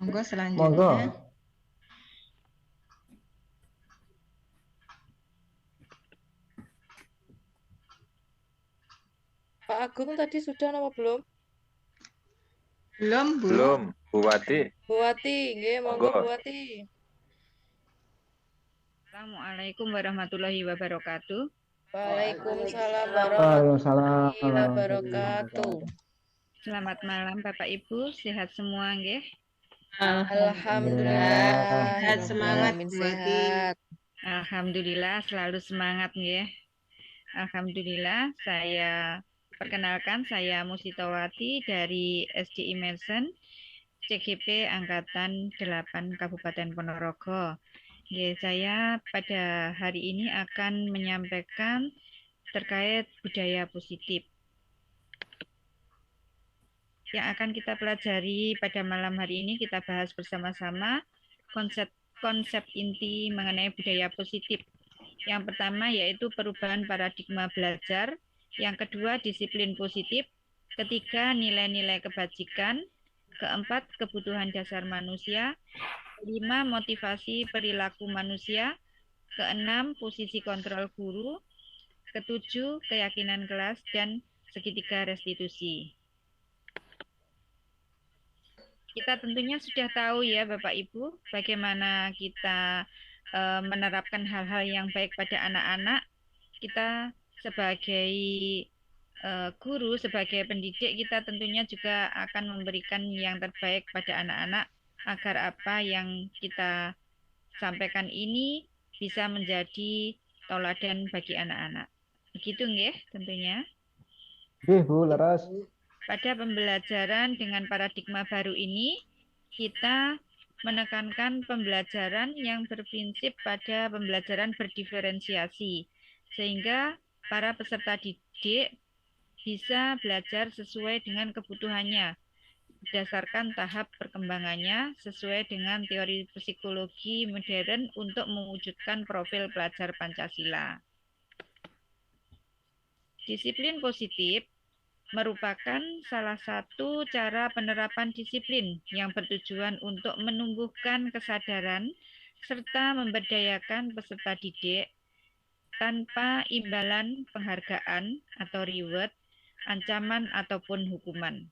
Monggo Monggo. selanjutnya. Pak Agung tadi sudah apa belum? Belum, Bu. Belum, Bu Wati. Bu Wati, nggih, monggo Bu Wati. Assalamualaikum warahmatullahi wabarakatuh. Waalaikumsalam Waalaikumsalam warahmatullahi wabarakatuh. Selamat malam Bapak Ibu, sehat semua nggih? Alhamdulillah, Sehat, semangat, Alamin Bu Wati. sehat. Alhamdulillah selalu semangat nggih. Alhamdulillah, saya perkenalkan saya Musitawati dari SD Imersen CGP Angkatan 8 Kabupaten Ponorogo. Nggih, saya pada hari ini akan menyampaikan terkait budaya positif. Yang akan kita pelajari pada malam hari ini kita bahas bersama-sama konsep inti mengenai budaya positif. Yang pertama yaitu perubahan paradigma belajar, yang kedua disiplin positif, ketiga nilai-nilai kebajikan, keempat kebutuhan dasar manusia, kelima motivasi perilaku manusia, keenam posisi kontrol guru, ketujuh keyakinan kelas, dan segitiga restitusi. Kita tentunya sudah tahu ya Bapak Ibu bagaimana kita menerapkan hal-hal yang baik pada anak-anak. Kita sebagai guru, sebagai pendidik, kita tentunya juga akan memberikan yang terbaik pada anak-anak agar apa yang kita sampaikan ini bisa menjadi tauladan bagi anak-anak. Begitu nggih tentunya. Nggih, Bu, leres. Pada pembelajaran dengan paradigma baru ini, kita menekankan pembelajaran yang berprinsip pada pembelajaran berdiferensiasi, sehingga para peserta didik bisa belajar sesuai dengan kebutuhannya, berdasarkan tahap perkembangannya, sesuai dengan teori psikologi modern untuk mewujudkan profil pelajar Pancasila. Disiplin positif merupakan salah satu cara penerapan disiplin yang bertujuan untuk menumbuhkan kesadaran serta memberdayakan peserta didik tanpa imbalan penghargaan atau reward, ancaman ataupun hukuman.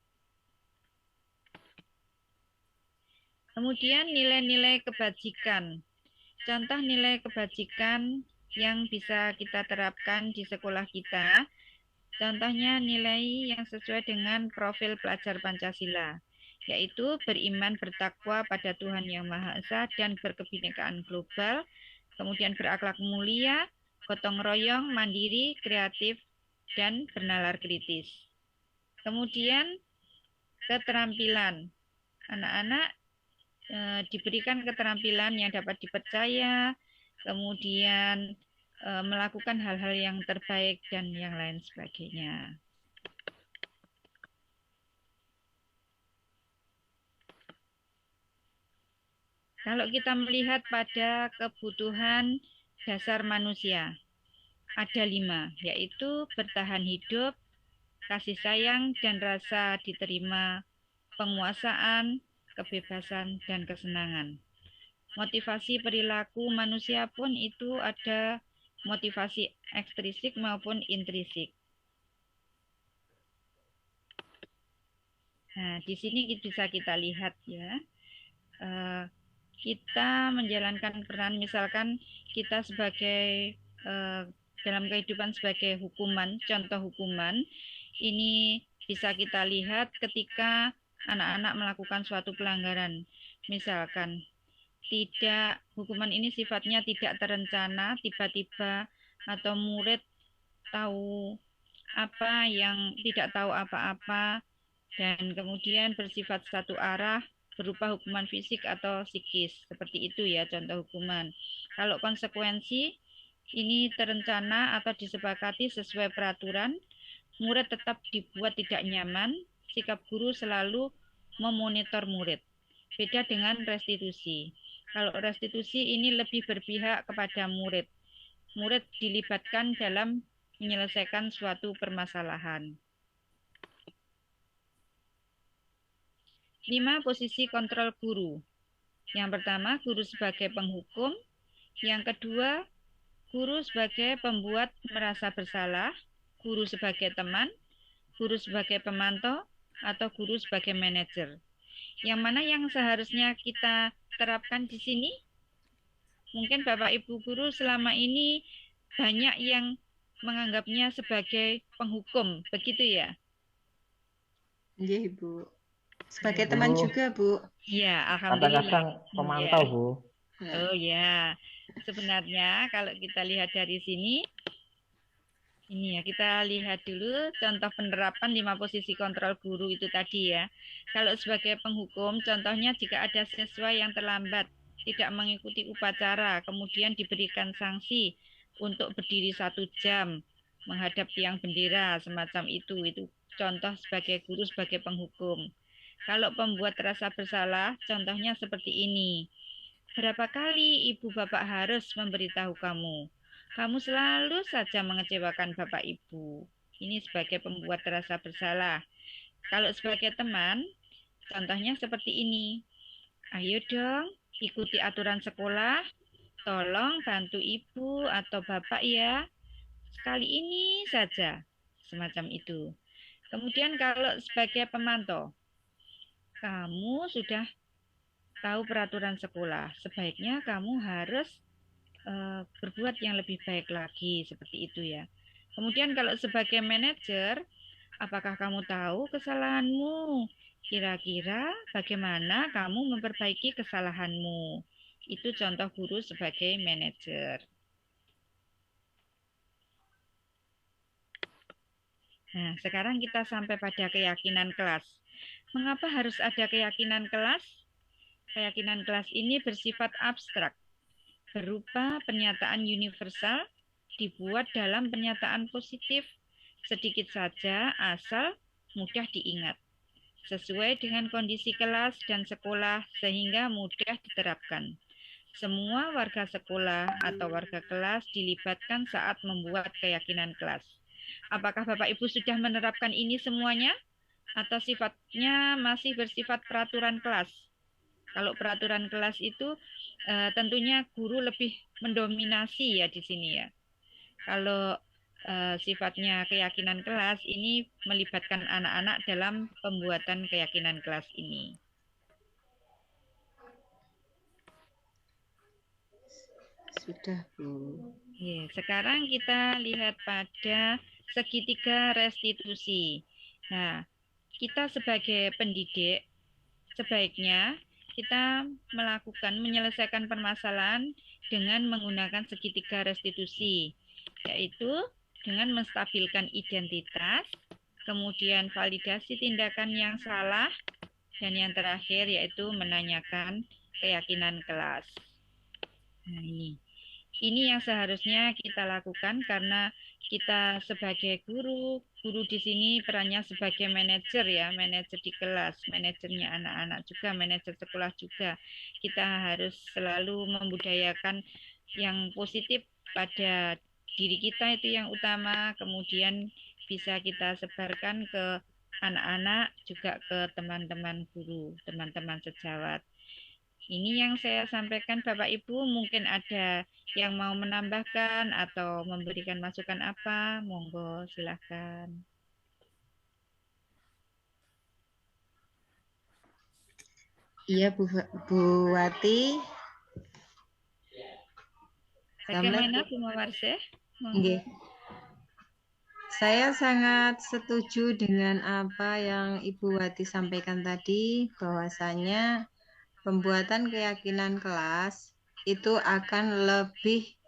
Kemudian nilai-nilai kebajikan. Contoh nilai kebajikan yang bisa kita terapkan di sekolah kita. Contohnya nilai yang sesuai dengan profil pelajar Pancasila, yaitu beriman bertakwa pada Tuhan Yang Maha Esa dan berkebinekaan global, kemudian berakhlak mulia, gotong royong, mandiri, kreatif, dan bernalar kritis. Kemudian keterampilan. Anak-anak diberikan keterampilan yang dapat dipercaya, kemudian melakukan hal-hal yang terbaik dan yang lain sebagainya. Kalau kita melihat pada kebutuhan dasar manusia, ada 5, yaitu bertahan hidup, kasih sayang dan rasa diterima, penguasaan, kebebasan, dan kesenangan. Motivasi perilaku manusia pun itu ada motivasi ekstrinsik maupun intrinsik. Nah, di sini bisa kita lihat ya, kita menjalankan peran, misalkan kita sebagai dalam kehidupan sebagai hukuman, contoh hukuman, ini bisa kita lihat ketika anak-anak melakukan suatu pelanggaran, misalkan hukuman ini sifatnya tidak terencana, tiba-tiba, atau murid tidak tahu apa-apa, dan kemudian bersifat satu arah, berupa hukuman fisik atau psikis. Seperti itu ya contoh hukuman. Kalau konsekuensi, ini terencana atau disepakati sesuai peraturan, murid tetap dibuat tidak nyaman, sikap guru selalu memonitor murid. Beda dengan restitusi. Kalau restitusi ini lebih berpihak kepada murid. Murid dilibatkan dalam menyelesaikan suatu permasalahan. 5 posisi kontrol guru. Yang pertama, guru sebagai penghukum. Yang kedua, guru sebagai pembuat merasa bersalah, guru sebagai teman, guru sebagai pemantau, atau guru sebagai manajer. Yang mana yang seharusnya kita terapkan di sini? Mungkin Bapak Ibu guru selama ini banyak yang menganggapnya sebagai penghukum, begitu ya? Iya, Ibu. Sebagai Bu, teman juga, Bu. Iya, alhamdulillah. kadang-kadang pemantau, Bu. Oh ya, sebenarnya kalau kita lihat dari sini, ini ya, kita lihat dulu contoh penerapan 5 posisi kontrol guru itu tadi ya. Kalau sebagai penghukum, contohnya jika ada siswa yang terlambat, tidak mengikuti upacara, kemudian diberikan sanksi untuk berdiri 1 jam, menghadap tiang bendera, semacam itu contoh sebagai guru sebagai penghukum. Kalau pembuat rasa bersalah, contohnya seperti ini. Berapa kali ibu bapak harus memberitahu kamu? Kamu selalu saja mengecewakan bapak ibu. Ini sebagai pembuat rasa bersalah. Kalau sebagai teman, contohnya seperti ini. Ayo dong, ikuti aturan sekolah. Tolong bantu ibu atau bapak ya. Sekali ini saja. Semacam itu. Kemudian kalau sebagai pemantau, kamu sudah tahu peraturan sekolah. Sebaiknya kamu harus berbuat yang lebih baik lagi, seperti itu ya. Kemudian kalau sebagai manajer, apakah kamu tahu kesalahanmu? Kira-kira bagaimana kamu memperbaiki kesalahanmu? Itu contoh guru sebagai manajer. Nah, sekarang kita sampai pada keyakinan kelas. Mengapa harus ada keyakinan kelas? Keyakinan kelas ini bersifat abstrak, berupa pernyataan universal, dibuat dalam pernyataan positif, sedikit saja asal mudah diingat, sesuai dengan kondisi kelas dan sekolah sehingga mudah diterapkan. Semua warga sekolah atau warga kelas dilibatkan saat membuat keyakinan kelas. Apakah Bapak Ibu sudah menerapkan ini semuanya? Atau sifatnya masih bersifat peraturan kelas? Kalau peraturan kelas itu tentunya guru lebih mendominasi ya di sini ya. Kalau sifatnya keyakinan kelas ini melibatkan anak-anak dalam pembuatan keyakinan kelas ini. Sudah, Bu. Ya, sekarang kita lihat pada segitiga restitusi. Nah, kita sebagai pendidik sebaiknya kita menyelesaikan permasalahan dengan menggunakan segitiga restitusi, yaitu dengan menstabilkan identitas, kemudian validasi tindakan yang salah, dan yang terakhir yaitu menanyakan keyakinan kelas. Nah, ini yang seharusnya kita lakukan karena kita sebagai guru di sini perannya sebagai manajer ya, manajer di kelas, manajernya anak-anak juga, manajer sekolah juga. Kita harus selalu membudayakan yang positif pada diri kita, itu yang utama, kemudian bisa kita sebarkan ke anak-anak, juga ke teman-teman guru, teman-teman sejawat. Ini yang saya sampaikan Bapak Ibu, mungkin ada yang mau menambahkan atau memberikan masukan apa, monggo silahkan. Iya, Bu Wati. Bagaimana Bu Mawarsih? Nggih. Saya sangat setuju dengan apa yang Ibu Wati sampaikan tadi, bahwasanya pembuatan keyakinan kelas itu akan lebih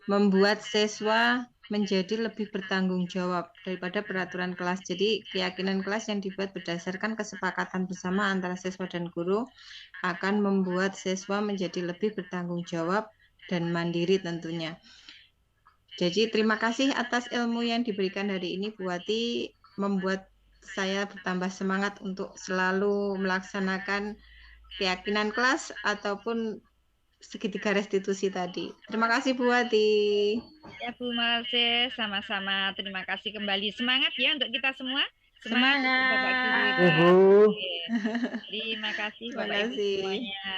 membuat siswa menjadi lebih bertanggung jawab daripada peraturan kelas. Jadi keyakinan kelas yang dibuat berdasarkan kesepakatan bersama antara siswa dan guru akan membuat siswa menjadi lebih bertanggung jawab dan mandiri tentunya. Jadi terima kasih atas ilmu yang diberikan hari ini Bu Wati, membuat saya bertambah semangat untuk selalu melaksanakan keyakinan kelas ataupun segitiga restitusi tadi. Terima kasih Bu Wati. Ya Bu Mawarsih, sama-sama terima kasih kembali. Semangat ya untuk kita semua. Semangat Bapak Guru. Semangat. Terima kasih Terima Bapak Ibu kasih. semuanya.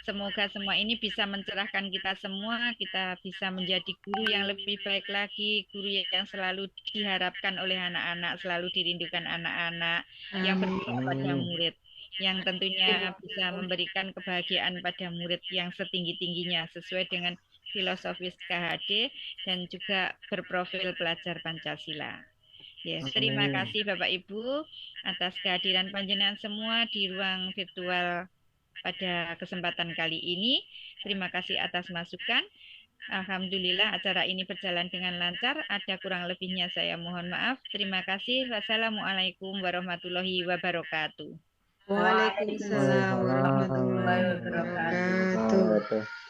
Semoga semua ini bisa mencerahkan kita semua, kita bisa menjadi guru yang lebih baik lagi, guru yang selalu diharapkan oleh anak-anak, selalu dirindukan anak-anak, yang berpihak pada murid, yang tentunya bisa memberikan kebahagiaan pada murid yang setinggi-tingginya sesuai dengan filosofis KHD dan juga berprofil pelajar Pancasila. Yes, terima kasih Bapak Ibu atas kehadiran panjenengan semua di ruang virtual pada kesempatan kali ini. Terima kasih atas masukan. Alhamdulillah acara ini berjalan dengan lancar. Ada kurang lebihnya saya mohon maaf. Terima kasih. Wassalamualaikum warahmatullahi wabarakatuh. Waalaikumsalam warahmatullahi wabarakatuh.